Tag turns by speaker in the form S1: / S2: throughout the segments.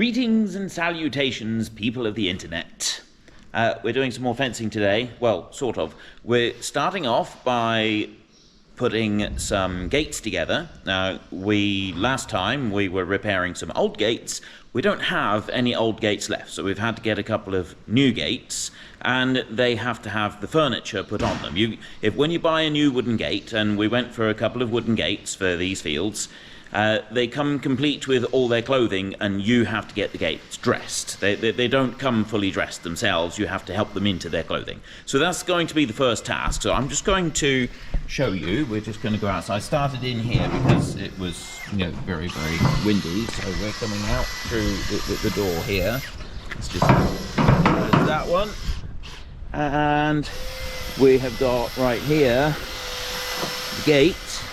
S1: Greetings and salutations, people of the internet. We're doing some more fencing today. Well, sort of. We're starting off by putting some gates together. Now, last time we were repairing some old gates. We don't have any old gates left, so we've had to get a couple of new gates, and they have to have the furniture put on them. When you buy a new wooden gate, and we went for a couple of wooden gates for these fields, they come complete with all their clothing, and you have to get the gates dressed. They don't come fully dressed themselves. You have to help them into their clothing. So that's going to be the first task. So I'm just going to show you. We're just going to go outside. I started in here because it was, very, very windy. So we're coming out through the door here. Let's just close that one. And we have got right here the gate.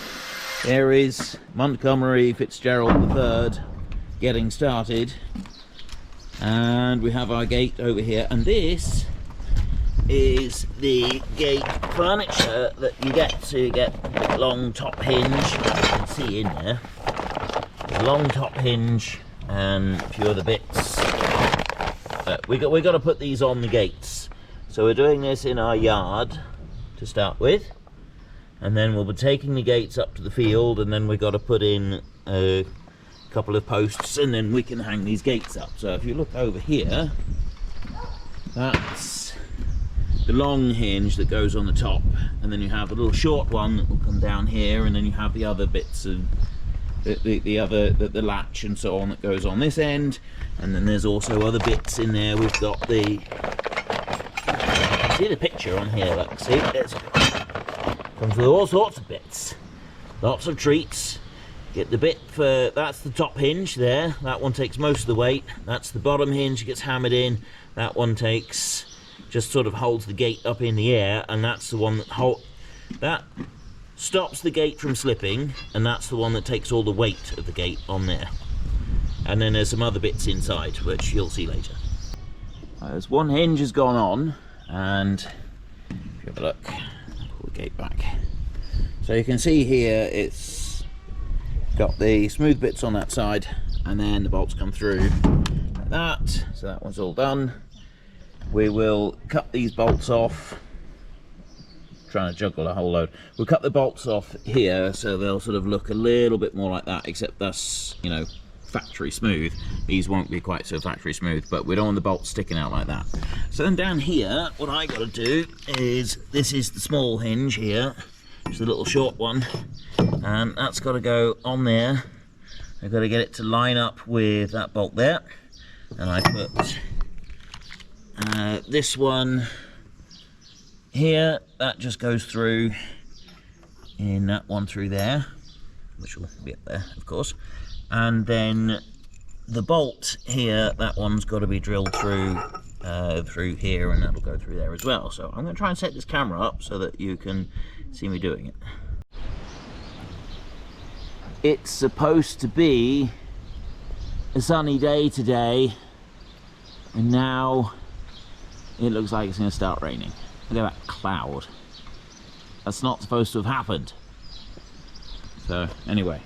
S1: There is Montgomery Fitzgerald III getting started, and we have our gate over here, and this is the gate furniture that you get. So you get a long top hinge, you can see in there, a long top hinge and a few other bits. We got to put these on the gates, so we're doing this in our yard to start with. And then we'll be taking the gates up to the field, and then we've got to put in a couple of posts, and then we can hang these gates up. So if you look over here, that's the long hinge that goes on the top, and then you have a little short one that will come down here, and then you have the other bits of the latch and so on that goes on this end, and then there's also other bits in there. We've got see the picture on here, look, see, comes with all sorts of bits, lots of treats. Get the bit for, that's the top hinge there, that one takes most of the weight. That's the bottom hinge, gets hammered in. That one just sort of holds the gate up in the air, and that's the one that stops the gate from slipping, and that's the one that takes all the weight of the gate on there. And then there's some other bits inside, which you'll see later. There's one hinge has gone on, and if you have a look, gate back, so you can see here it's got the smooth bits on that side, and then the bolts come through like that. So that one's all done. We will cut these bolts off, trying to juggle a whole load. We'll cut the bolts off here so they'll sort of look a little bit more like that, except that's factory smooth. These won't be quite so factory smooth, but we don't want the bolts sticking out like that. So then down here, what I got to do is, this is the small hinge here, it's the little short one, and that's got to go on there. I've got to get it to line up with that bolt there, and I put this one here, that just goes through in that one through there, which will be up there of course. And then the bolt here, that one's got to be drilled through here, and that'll go through there as well. So I'm going to try and set this camera up so that you can see me doing it. It's supposed to be a sunny day today, and now it looks like it's going to start raining. Look at that cloud. That's not supposed to have happened. So anyway.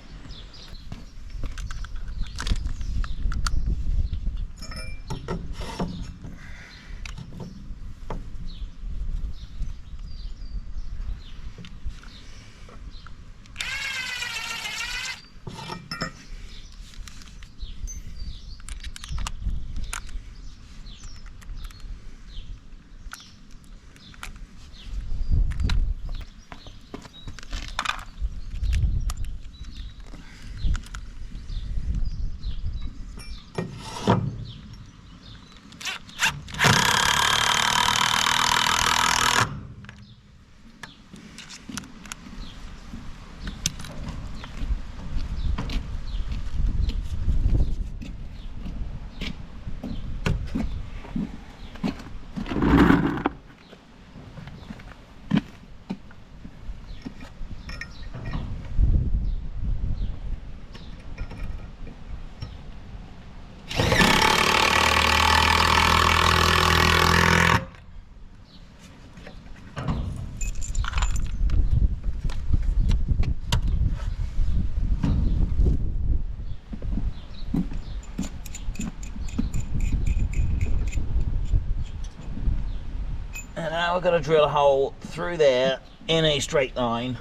S1: now we've got to drill a hole through there in a straight line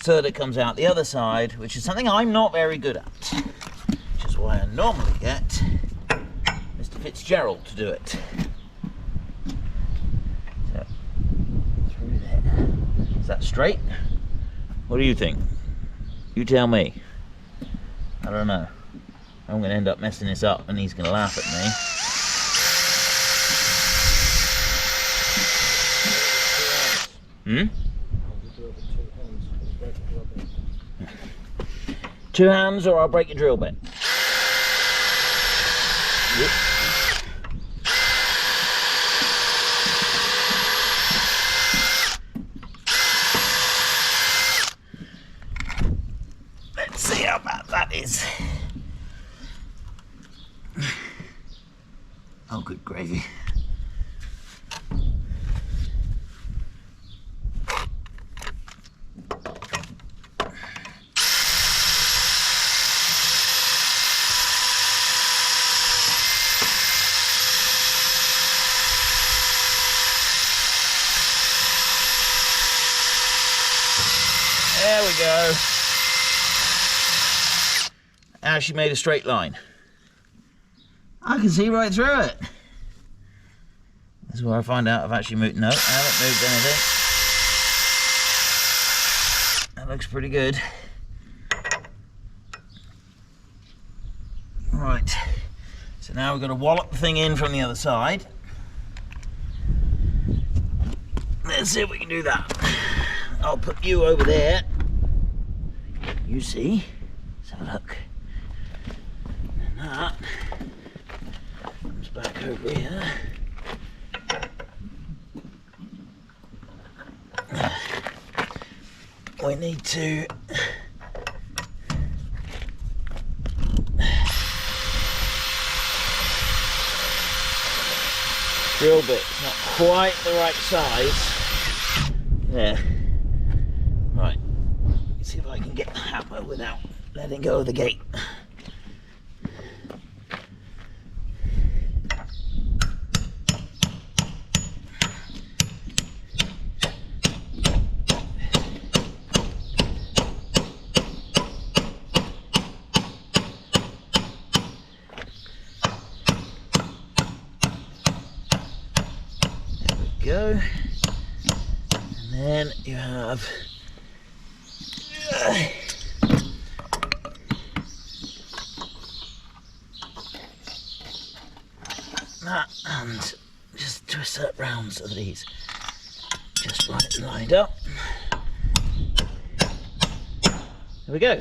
S1: so that it comes out the other side, which is something I'm not very good at, which is why I normally get Mr. Fitzgerald to do it. So, through there. Is that straight? What do you think? You tell me. I don't know. I'm going to end up messing this up and he's going to laugh at me. 2 hands or I'll break your drill bit. Yep. Let's see how bad that is. Oh, good gravy. There we go. Now she made a straight line. I can see right through it. This is where I find out I've actually moved. No, I haven't moved anything. That looks pretty good. Right. So now we've got to wallop the thing in from the other side. Let's see if we can do that. I'll put you over there. You see? Let's have a look. And that comes back over here. We need to drill bit's not quite the right size. There. Right. Let's see if I can get the hammer without letting go of the gate. Go, and then you have that, and just twist that round so that he's just right and lined up. There we go.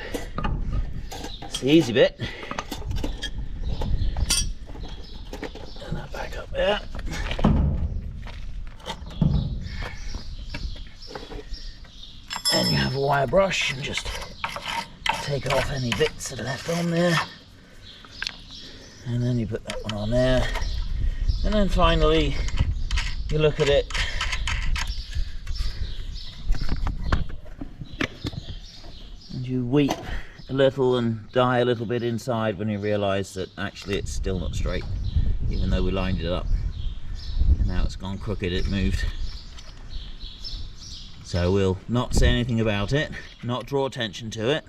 S1: That's the easy bit. And that back up there. And you have a wire brush and just take off any bits that are left on there. And then you put that one on there. And then finally, you look at it. And you weep a little and die a little bit inside when you realise that actually it's still not straight, even though we lined it up. And now it's gone crooked, it moved. So we'll not say anything about it, not draw attention to it,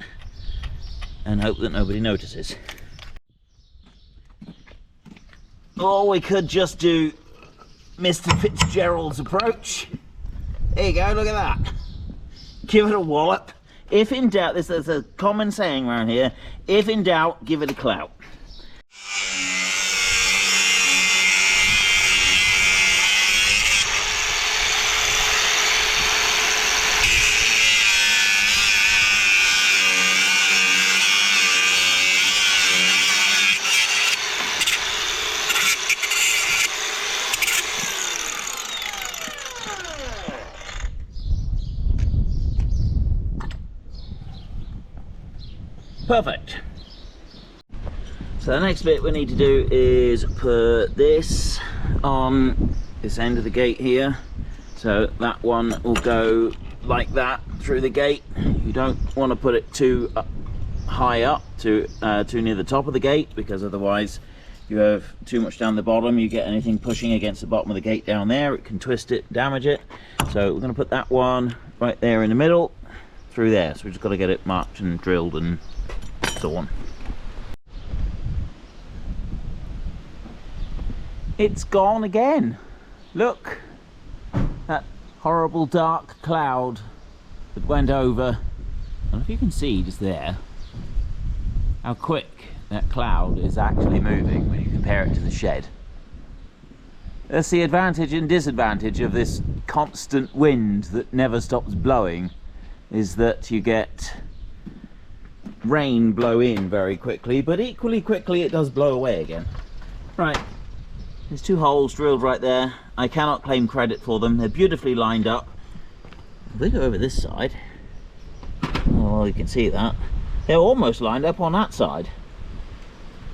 S1: and hope that nobody notices. Or we could just do Mr. Fitzgerald's approach. There you go, look at that. Give it a wallop. If in doubt, there's a common saying around here, if in doubt, give it a clout. Perfect. So the next bit we need to do is put this on this end of the gate here. So that one will go like that through the gate. You don't want to put it too high up, too near the top of the gate, because otherwise you have too much down the bottom, you get anything pushing against the bottom of the gate down there, it can twist it, damage it. So we're going to put that one right there in the middle, through there. So we've just got to get it marked and drilled and so on. It's gone again. Look, that horrible dark cloud that went over. I don't know if you can see just there how quick that cloud is actually moving when you compare it to the shed. That's the advantage and disadvantage of this constant wind that never stops blowing, is that you get rain blow in very quickly, but equally quickly it does blow away again. Right, there's 2 holes drilled right there. I cannot claim credit for them. They're beautifully lined up. If we go over this side, well, you can see that. They're almost lined up on that side.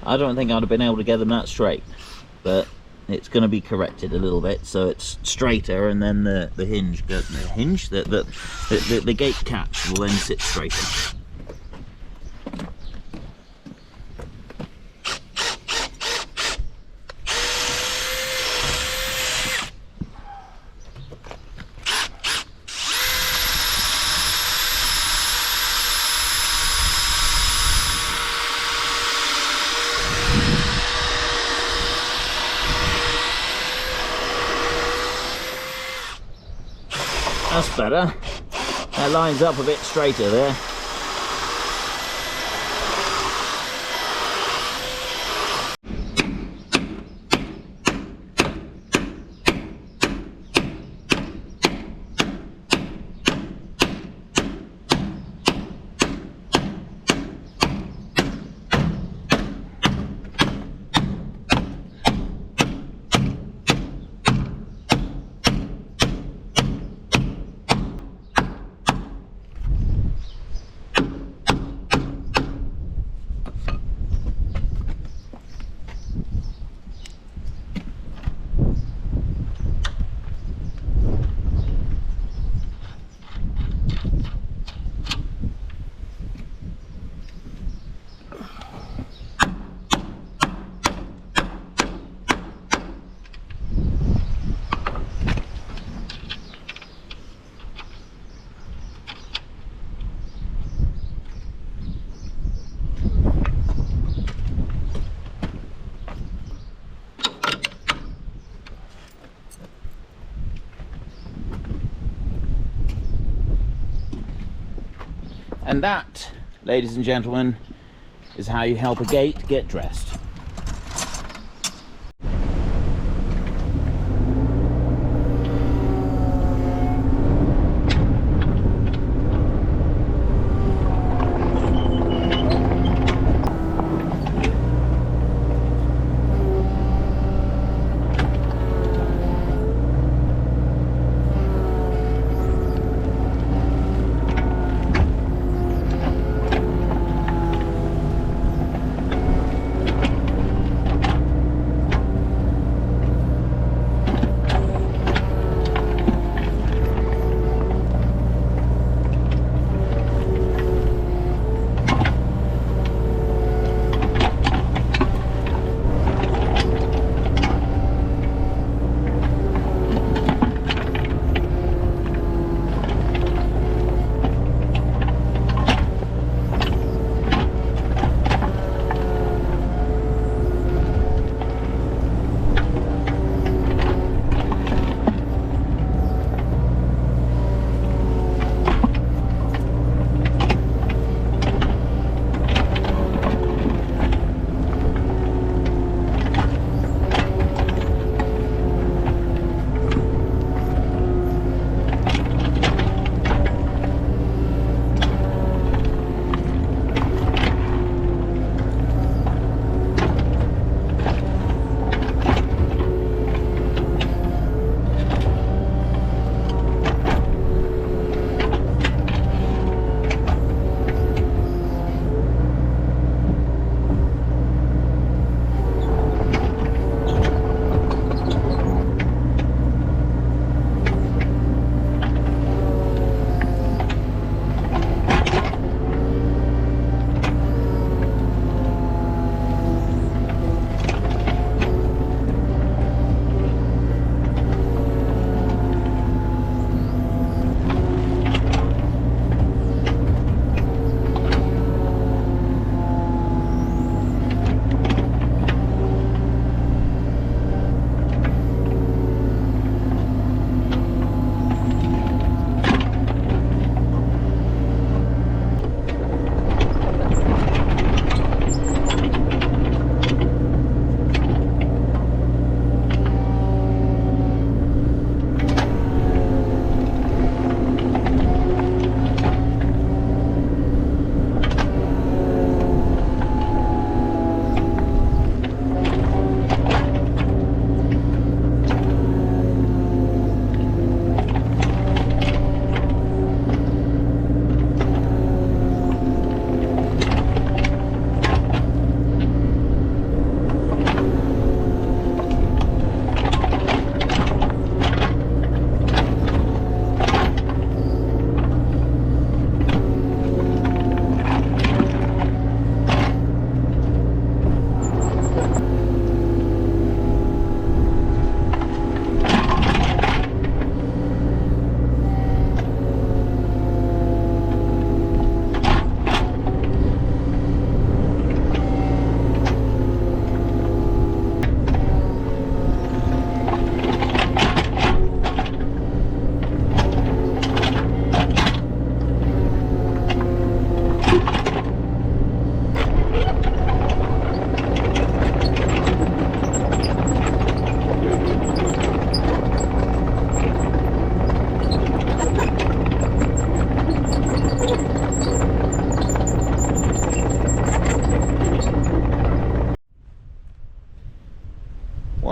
S1: I don't think I'd have been able to get them that straight, but it's going to be corrected a little bit so it's straighter, and then the gate catch will then sit straighter. That's better. That lines up a bit straighter there. And that, ladies and gentlemen, is how you help a gate get dressed.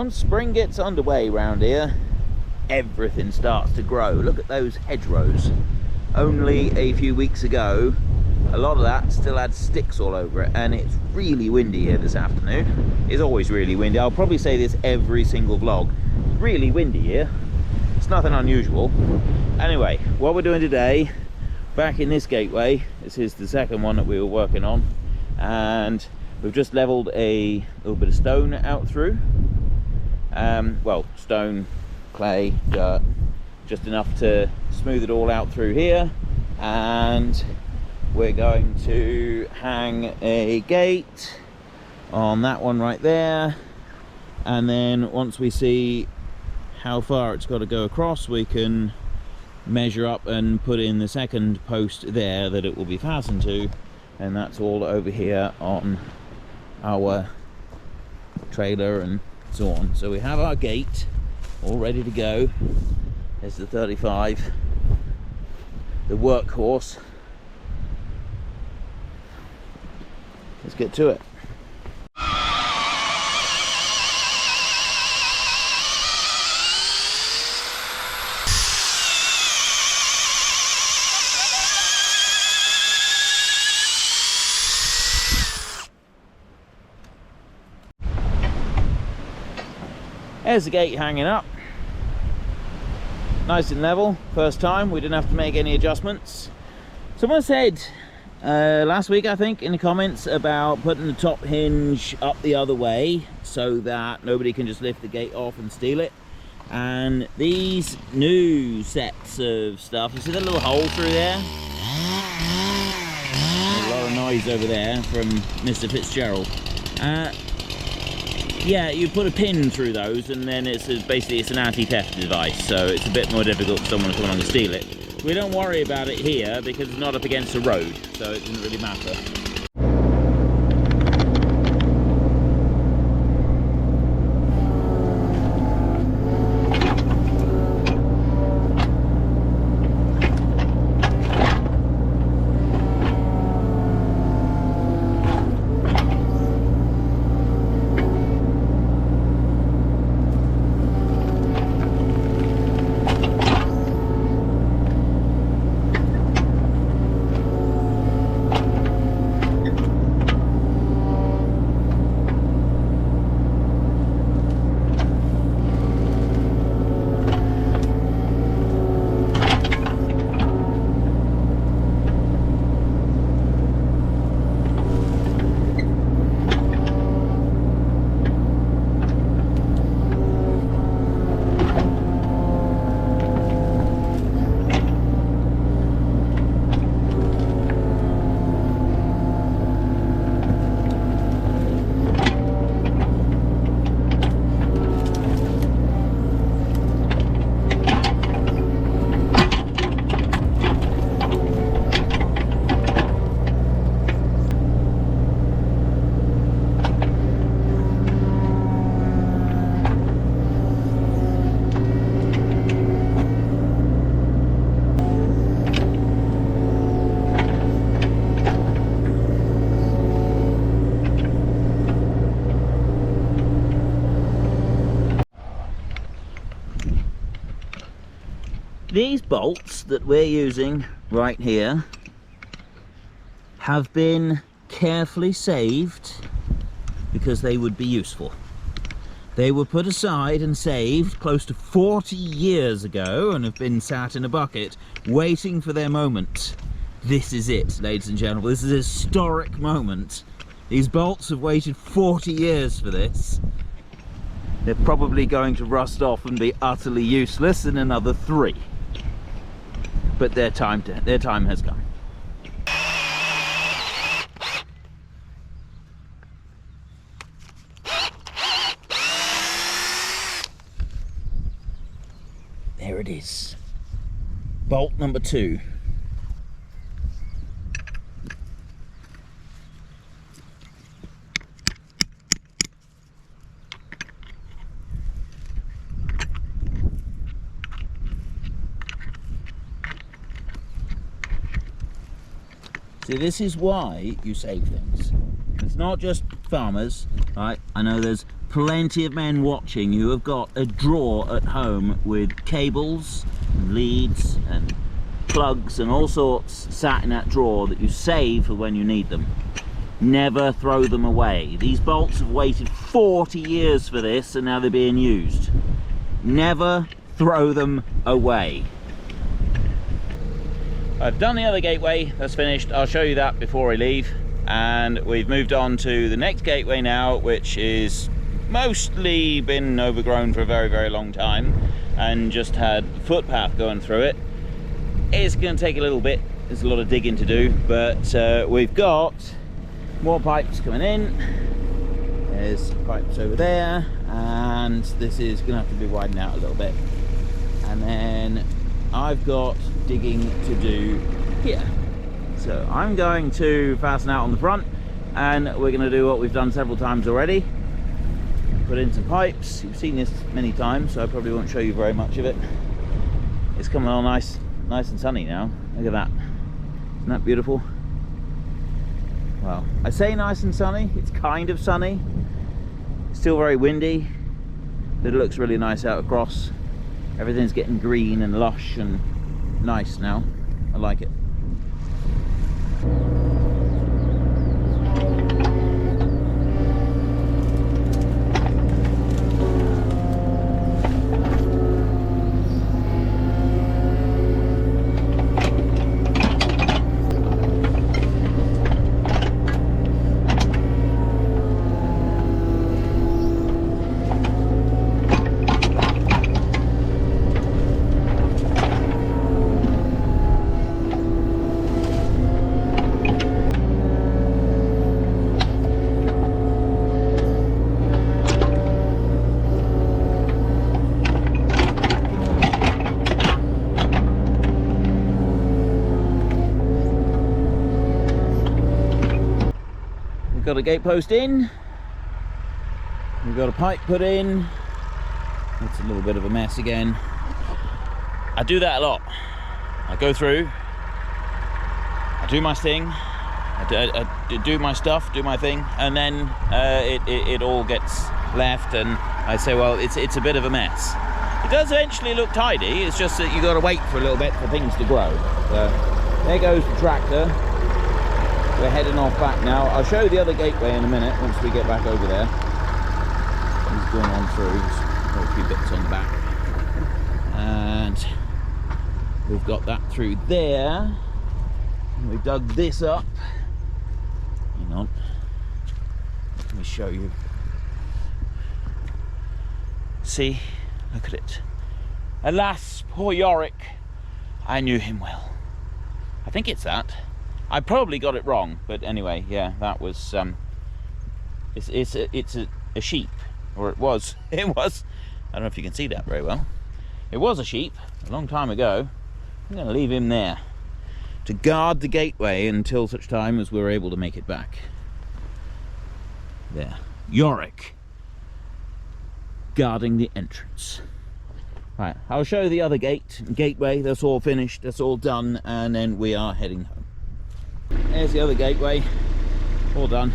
S1: once spring gets underway round here, everything starts to grow. Look at those hedgerows. Only a few weeks ago, a lot of that still had sticks all over it, and it's really windy here this afternoon. It's always really windy. I'll probably say this every single vlog. It's really windy here. It's nothing unusual. Anyway, what we're doing today, back in this gateway, this is the second one that we were working on, and we've just leveled a little bit of stone out through. Well, stone, clay, dirt, just enough to smooth it all out through here, and we're going to hang a gate on that one right there, and then once we see how far it's got to go across, we can measure up and put in the second post there that it will be fastened to, and that's all over here on our trailer and so on. So we have our gate all ready to go. There's the 35, the workhorse. Let's get to it. There's the gate hanging up. Nice and level. First time we didn't have to make any adjustments. Someone said last week, I think, in the comments about putting the top hinge up the other way so that nobody can just lift the gate off and steal it. And these new sets of stuff, you see that little hole through there? There's a lot of noise over there from Mr. Fitzgerald. Yeah, you put a pin through those, and then basically it's an anti-theft device, so it's a bit more difficult for someone to come along and steal it. We don't worry about it here because it's not up against a road, so it doesn't really matter. These bolts that we're using right here have been carefully saved because they would be useful. They were put aside and saved close to 40 years ago and have been sat in a bucket waiting for their moment. This is it, ladies and gentlemen. This is a historic moment. These bolts have waited 40 years for this. They're probably going to rust off and be utterly useless in another 3. But their time has come. There it is. Bolt number 2. See, this is why you save things. It's not just farmers, right? I know there's plenty of men watching who have got a drawer at home with cables and leads and plugs and all sorts sat in that drawer that you save for when you need them. Never throw them away. These bolts have waited 40 years for this and now they're being used. Never throw them away. I've done the other gateway, that's finished. I'll show you that before I leave. And we've moved on to the next gateway now, which is mostly been overgrown for a very, very long time and just had a footpath going through it. It's going to take a little bit, there's a lot of digging to do, but we've got more pipes coming in. There's pipes over there, and this is going to have to be widened out a little bit. And then I've got digging to do here. So I'm going to fasten out on the front, and we're going to do what we've done several times already. Put in some pipes. You've seen this many times, so I probably won't show you very much of it. It's coming on nice and sunny now. Look at that. Isn't that beautiful? Well, I say nice and sunny. It's kind of sunny. It's still very windy, but it looks really nice out across. Everything's getting green and lush and nice now. I like it. Got a gate post in, we've got a pipe put in. It's a little bit of a mess again. I do that a lot. I go through, I do my thing, I do my stuff, do my thing, and then it all gets left and I say, well, it's a bit of a mess. It does eventually look tidy, it's just that you got to wait for a little bit for things to grow. So there goes the tractor. We're heading off back now. I'll show you the other gateway in a minute once we get back over there. He's going on through, just got a few bits on the back. And we've got that through there. And we've dug this up. Hang on. Let me show you. See? Look at it. Alas, poor Yorick. I knew him well. I think it's that. I probably got it wrong, but anyway, yeah, that was it's a sheep, or it was. I don't know if you can see that very well. It was a sheep a long time ago. I'm going to leave him there to guard the gateway until such time as we're able to make it back. There, Yorick guarding the entrance. Right, I'll show you the other gateway. That's all finished. That's all done, and then we are heading home. There's the other gateway, all done.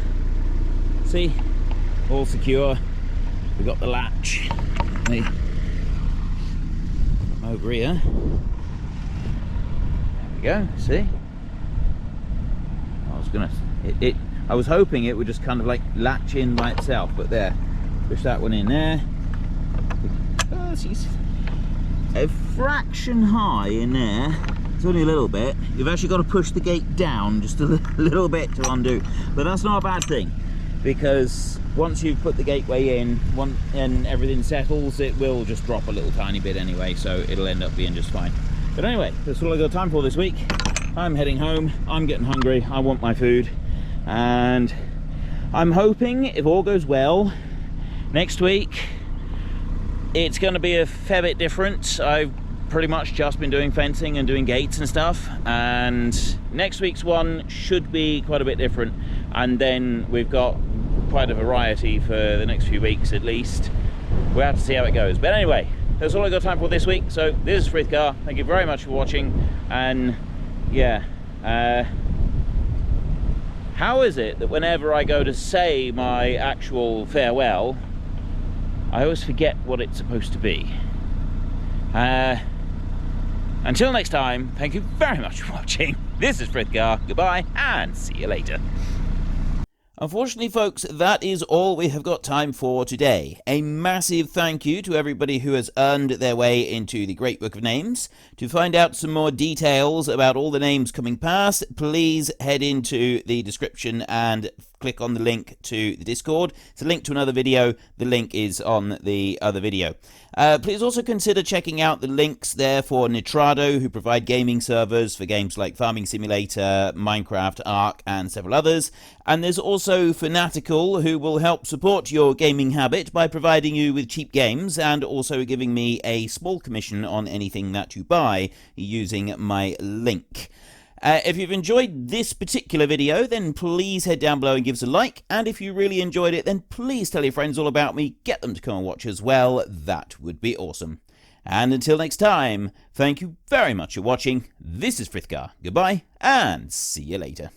S1: See, all secure. We've got the latch. Over here. There we go. See. I was hoping it would just kind of like latch in by itself, but there. Push that one in there. Oh, it's a fraction high in there. It's only a little bit. You've actually got to push the gate down just a little bit to undo, but that's not a bad thing, because once you've put the gateway in and everything settles, it will just drop a little tiny bit anyway, so it'll end up being just fine. But anyway, that's all I got time for this week. I'm heading home. I'm getting hungry. I want my food, and I'm hoping, if all goes well, next week it's going to be a fair bit different. I've pretty much just been doing fencing and doing gates and stuff, and next week's one should be quite a bit different, and then we've got quite a variety for the next few weeks at least. We'll have to see how it goes, but anyway, that's all I got time for this week. So this is Frithgar, thank you very much for watching, and yeah, how is it that whenever I go to say my actual farewell, I always forget what it's supposed to be. Until next time, thank you very much for watching. This is Frithgar. Goodbye, and see you later. Unfortunately, folks, that is all we have got time for today. A massive thank you to everybody who has earned their way into the Great Book of Names. To find out some more details about all the names coming past, please head into the description and click on the link to the Discord. It's a link to another video. The link is on the other video. Please also consider checking out the links there for Nitrado, who provide gaming servers for games like Farming Simulator, Minecraft, Ark, and several others. And there's also Fanatical, who will help support your gaming habit by providing you with cheap games and also giving me a small commission on anything that you buy using my link. If you've enjoyed this particular video, then please head down below and give us a like. And if you really enjoyed it, then please tell your friends all about me. Get them to come and watch as well. That would be awesome. And until next time, thank you very much for watching. This is Frithgar. Goodbye, and see you later.